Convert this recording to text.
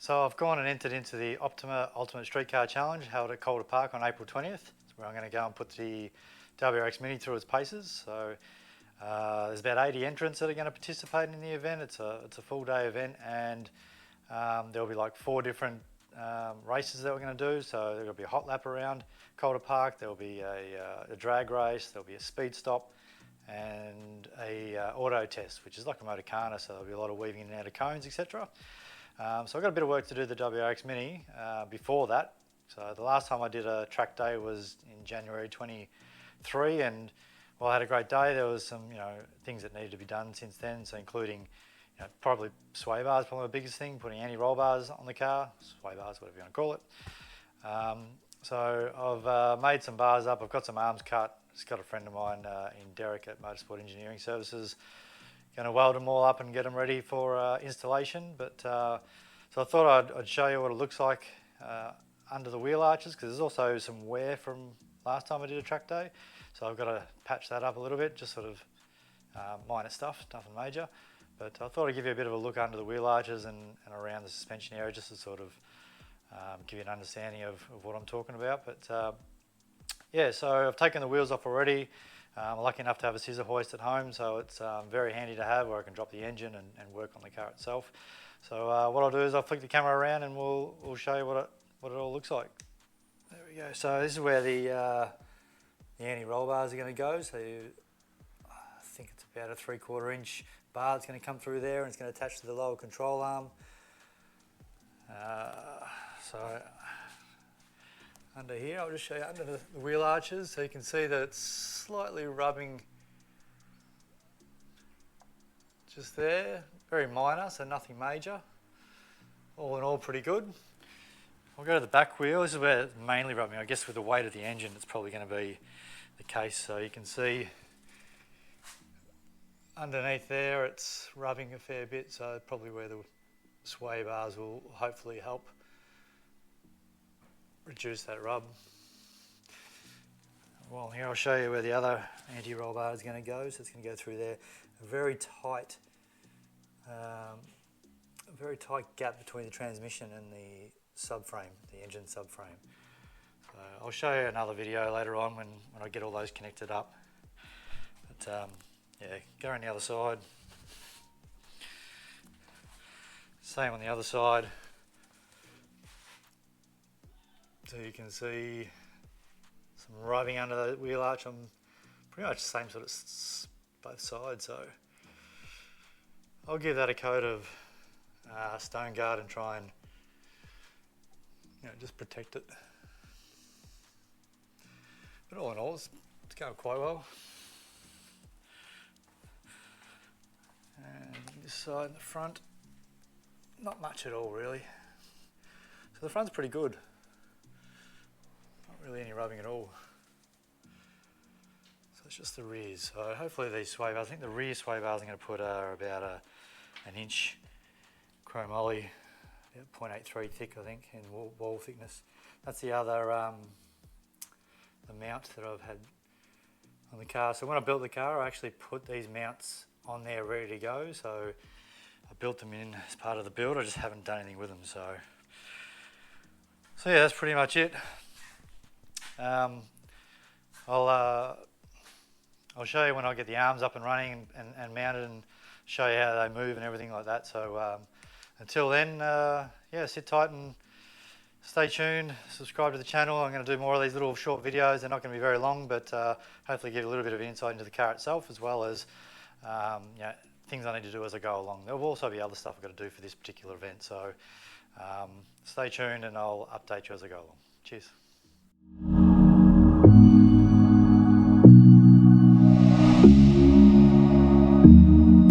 So I've gone and entered into the Optima Ultimate Streetcar Challenge held at Calder Park on April 20th, where I'm going to go and put the WRX Mini through its paces. So there's about 80 entrants that are going to participate in the event. It's a full day event, and there'll be like 4 different races that we're going to do. So there'll be a hot lap around Calder Park, there'll be a drag race, there'll be a speed stop, and a auto test, which is like a Motorcana, so there'll be a lot of weaving in and out of cones, etc. So I've got a bit of work to do the WRX Mini before that. So the last time I did a track day was in January 23, and while I had a great day, there was some things that needed to be done since then. So including probably sway bars, probably the biggest thing, putting anti-roll bars on the car, sway bars, whatever you want to call it. So I've made some bars up. I've got some arms cut. Just got a friend of mine in Derek at Motorsport Engineering Services. Going to weld them all up and get them ready for installation. But so I thought I'd show you what it looks like under the wheel arches, because there's also some wear from last time I did a track day. So I've got to patch that up a little bit, just sort of minor stuff, nothing major. But I thought I'd give you a bit of a look under the wheel arches and around the suspension area, just to sort of give you an understanding of what I'm talking about. But yeah, so I've taken the wheels off already. I'm lucky enough to have a scissor hoist at home, so it's very handy to have, where I can drop the engine and work on the car itself. So what I'll do is I'll flick the camera around and we'll show you what it all looks like. There we go. So this is where the anti-roll bars are going to go. So I think it's about a 3/4 inch bar that's going to come through there, and it's going to attach to the lower control arm. So under here, I'll just show you under the wheel arches, so you can see that it's slightly rubbing just there, very minor, so nothing major. All in all, pretty good. I'll go to the back wheel. This is where it's mainly rubbing. I guess with the weight of the engine, it's probably going to be the case. So you can see underneath there, it's rubbing a fair bit, so probably where the sway bars will hopefully help reduce that rub. Well, here I'll show you where the other anti-roll bar is going to go. So it's going to go through there. A very tight gap between the transmission and the subframe, the engine subframe. So I'll show you another video later on when I get all those connected up. But yeah, go on the other side. Same on the other side. So you can see some rubbing under the wheel arch on pretty much the same sort of both sides. So I'll give that a coat of Stone Guard and try and just protect it. But all in all, it's going quite well. And this side in the front, not much at all really. So the front's pretty good. Not really any rubbing at all. So it's just the rears. So hopefully these sway bars, I think the rear sway bars I'm going to put are about an inch chromoly, about 0.83 thick I think, in wall thickness. That's the other the mount that I've had on the car. So when I built the car, I actually put these mounts on there ready to go. So I built them in as part of the build. I just haven't done anything with them. So yeah, that's pretty much it. I'll show you when I get the arms up and running and mounted, and show you how they move and everything like that. So until then, yeah, sit tight and stay tuned. Subscribe to the channel. I'm going to do more of these little short videos. They're not going to be very long, but hopefully give a little bit of insight into the car itself, as well as things I need to do as I go along. There will also be other stuff I've got to do for this particular event. So stay tuned and I'll update you as I go along. Cheers.